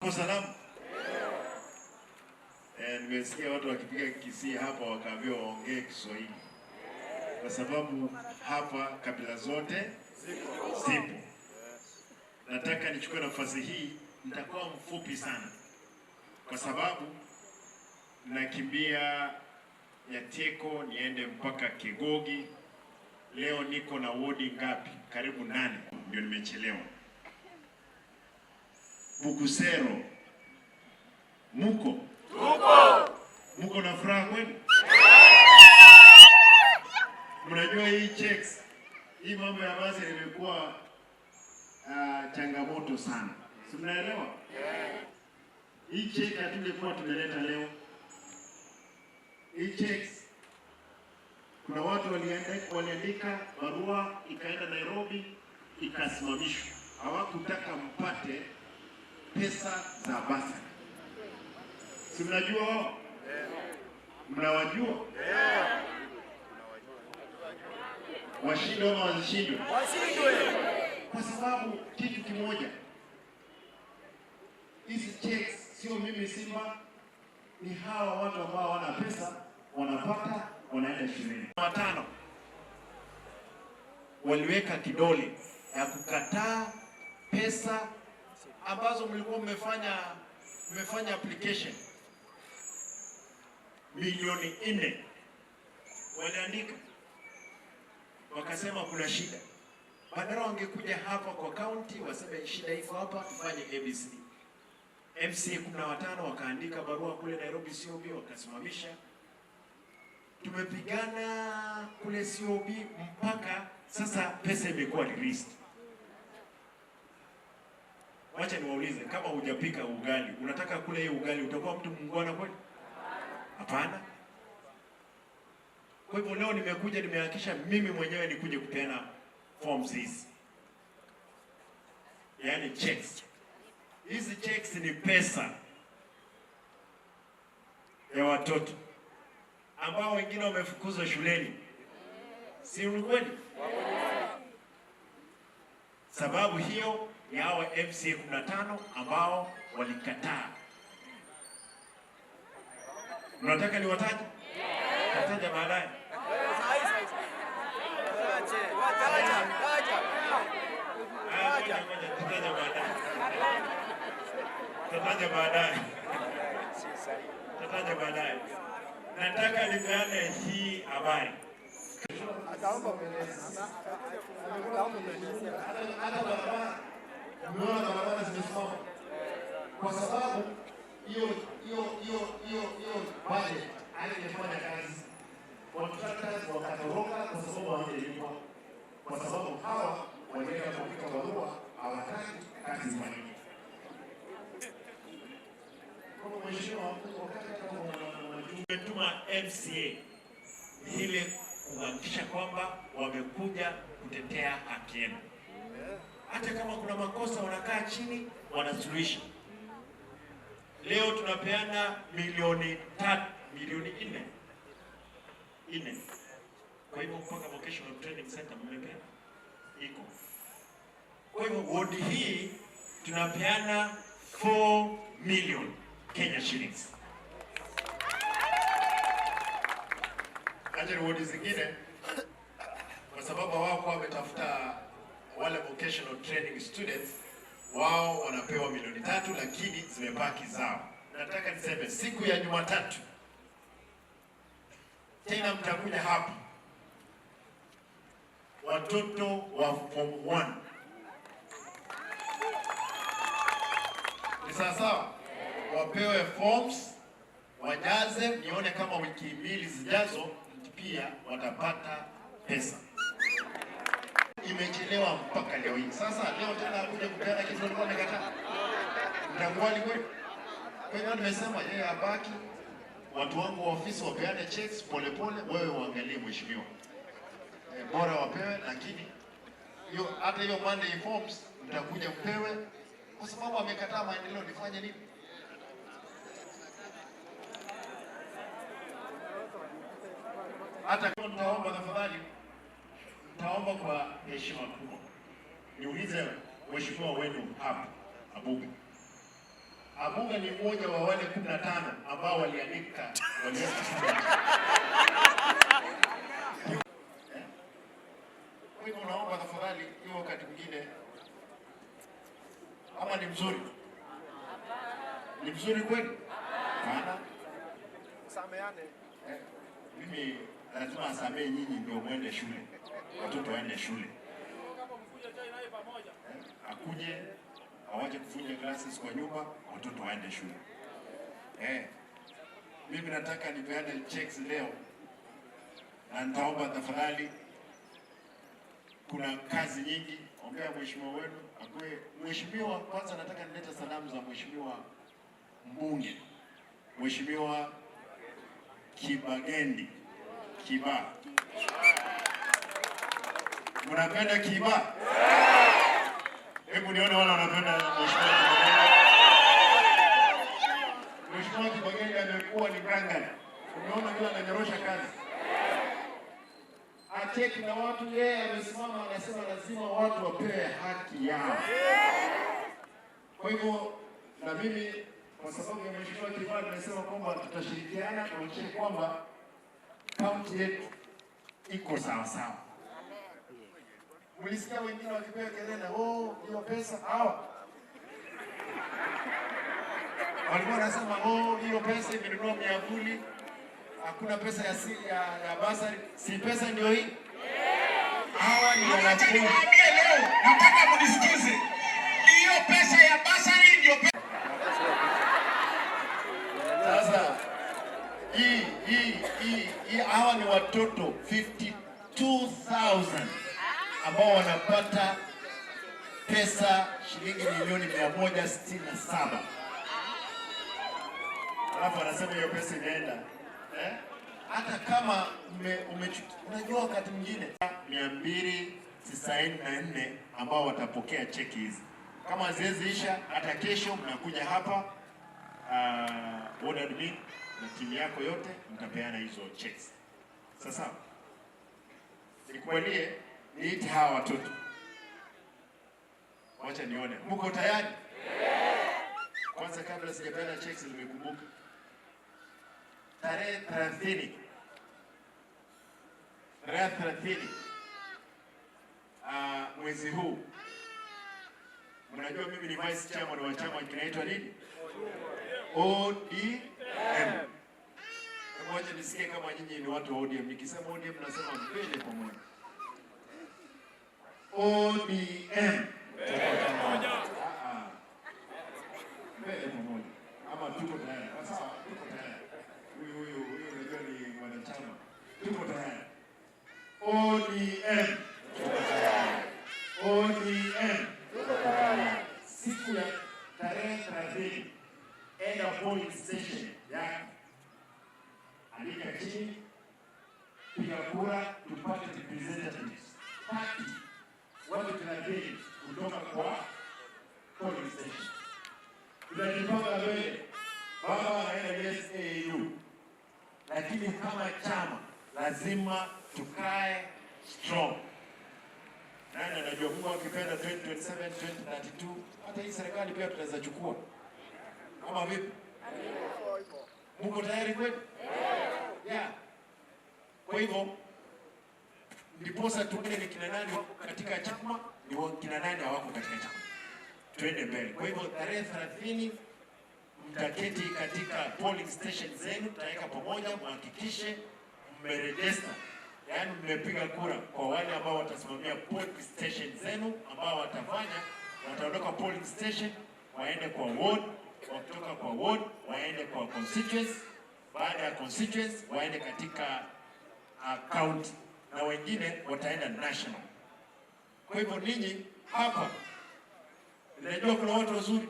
Mko salama? Nimesikia watu wakipiga Kisii hapa wakaambiwa waongee Kiswahili. Kwa sababu hapa kabila zote zipo. Nataka nichukue nafasi hii, nitakuwa mfupi sana. Kwa sababu nakimbia Nyateko niende mpaka Kegogi. Leo niko na wodi ngapi? Karibu 8. Ndio nimechelewa. Bugusero. Muko na furaha kweli? Mnajua hii checks, hii mambo ya basi imekuwa changamoto sana. Si mnaelewa? Hii check hatungekuwa tumeleta leo. Hii checks, kuna watu waliandika barua ikaenda Nairobi ikasimamishwa. Hawakutaka mpate pesa za basi. Si mnajua wao? Mnawajua? Washindwe ama wasishindwe? Washindwe. Kwa sababu kitu kimoja, hizi checks sio mimi Simba, ni hawa watu ambao wana pesa wanapata, wanaenda shuleni. 5 waliweka kidole ya kukataa pesa ambazo mlikuwa mmefanya application milioni 4. Waliandika wakasema kuna shida. Badala wangekuja hapa kwa county waseme shida iko hapa, tufanye ABC. MCA 15 wakaandika barua kule Nairobi COB wakasimamisha. Tumepigana kule COB mpaka sasa pesa imekuwa released. Wacha niwaulize, kama hujapika ugali, unataka kule hiyo ugali, utakuwa mtu muungwana kweli? Hapana. Kwa hivyo leo nimekuja nimehakisha mimi mwenyewe nikuje kupeana forms hizi. Yaani checks. Hizi checks ni pesa ya watoto ambao wengine wamefukuzwa shuleni. Si ukweli? Sababu hiyo ni hawa MCA 15 ambao walikataa. Mnataka niwataje? Nataja baadaye. Tataja baadaye. Nataka nipeane hii habari. Barabara zimesimama kwa sababu hiyo budget haingefanya kazi. Contractors wakatoroka kwa sababu hawajalipwa, kwa sababu hawa walienda kupika barua hawataki kazi ifanyike. Kwa mheshimiwa wakati tumetuma MCA ile kuhakikisha kwamba wamekuja kutetea haki yenu. Hata kama kuna makosa wanakaa chini wanasuluhisha. Leo tunapeana milioni 4. Kwa hivyo mpaka vocational training center mmepeana iko. Kwa hivyo wodi hii tunapeana 4 million Kenya shillings. Aje wodi zingine kwa sababu wao kwa wametafuta wale vocational training students, wao wanapewa milioni 3 lakini zimebaki zao. Nataka niseme siku ya Jumatatu tena mtakuja hapa watoto wa form 1. Ni sawa? Wapewe forms, wajaze, nione kama wiki 2 zijazo pia watapata pesa. Imechelewa mpaka leo hii. Sasa leo tena kuja kupeana kitu alikuwa amekataa. Mtakubali kweli? Kwa hiyo nimesema yeye abaki, watu wangu wa ofisi wapeane checks polepole, wewe uangalie mheshimiwa. Bora wapewe, lakini hiyo hata hiyo Monday forms mtakuja mpewe kwa sababu amekataa maendeleo. Nifanye nini? Hata kama mtaomba tafadhali, mtaomba kwa heshima kubwa. Niulize mheshimiwa wenu hapa Abuga, Abuga ni mmoja wa wale 15 ambao waliandika Kwa hivyo naomba tafadhali hiyo wakati mwingine, ama ni mzuri? Ni mzuri kweli? Hapana. Sameane. Mimi lazima asamee nyinyi ndio mwende shule. Watoto waende shule. Akuje awaje kufunja classes kwa nyumba, watoto waende shule. Mimi nataka nipeane checks leo. Na nitaomba tafadhali, kuna kazi nyingi, ombea mheshimiwa wenu akue. Mheshimiwa, kwanza nataka nilete salamu za mheshimiwa mbunge, Mheshimiwa Kibagendi Kiba. Mnapenda Kiba? Hebu nione wala wanapenda mheshimiwa Kibagendi. Mheshimiwa Kibagendi amekuwa ni ngangari. Umeona vile ananyorosha kazi. Acheki na watu, yeye amesimama anasema lazima watu wapewe haki yao. Kwa hivyo na mimi kwa sababu ya mheshimiwa Kiba nimesema kwamba tutashirikiana kuhakikisha kwamba kaunti yetu iko sawa sawa. Mlisikia wengine wakipiga kelele, hiyo pesa hawa. Walikuwa wanasema hiyo pesa imenunua miavuli, hakuna pesa ya basari. Si pesa ndio hii? Hawa ni wanafunzi. Leo nataka mnisikize. Hiyo pesa ya basari ndio pesa. Sasa hii hawa ni watoto 52,000 ambao wanapata pesa shilingi milioni 167. Alafu anasema hiyo pesa inaenda. Hata kama unajua wakati mwingine 294 ambao watapokea cheki hizi. Kama haziisha hata kesho mnakuja hapa board admin na timu yako yote mtapeana hizo checks. Sasa nikubalie niite hawa watoto. Wacha nione. Mko tayari? Kwanza kabla sijapeana checks nimekumbuka. Tarehe 30 mwezi huu. Mnajua mimi ni vice chairman wa chama kinaitwa nini? ODM. Ngoja nisikie kama nyinyi ni watu wa ODM. Nikisema ODM nasema mbele pamoja. ODM. Mbele pamoja. Ama tuko tayari. Sawa, tuko tayari. Huyu unajua ni mwanachama. Tuko tayari. ODM. ODM. Siku ya tarehe 30 enda polling station yako. Andika chini, piga kura, tupate representatives. Watu 30 kutoka kwa polling station. Tunajipanga mbele. Baba anaenda SAU. Lakini kama chama lazima tukae strong. Nani anajua Mungu akipenda 2027, 2032 hata hii serikali pia tutaweza chukua. Kama vipi? Mko tayari kweli? Yeah. Kwa hivyo ndiposa tuone ni kina nani wako katika chama, ni kina nani hawako katika chama. Twende mbele. Kwa hivyo tarehe 30 mtaketi katika polling station zenu, tutaweka pamoja, muhakikishe mmeregister. Yaani mmepiga kura kwa wale ambao watasimamia polling station zenu, ambao wataondoka polling station waende kwa ward, wakitoka kwa ward waende kwa constituency, baada ya constituency waende katika county, na wengine wataenda national. Kwa hivyo ninyi hapa najua kuna watu wazuri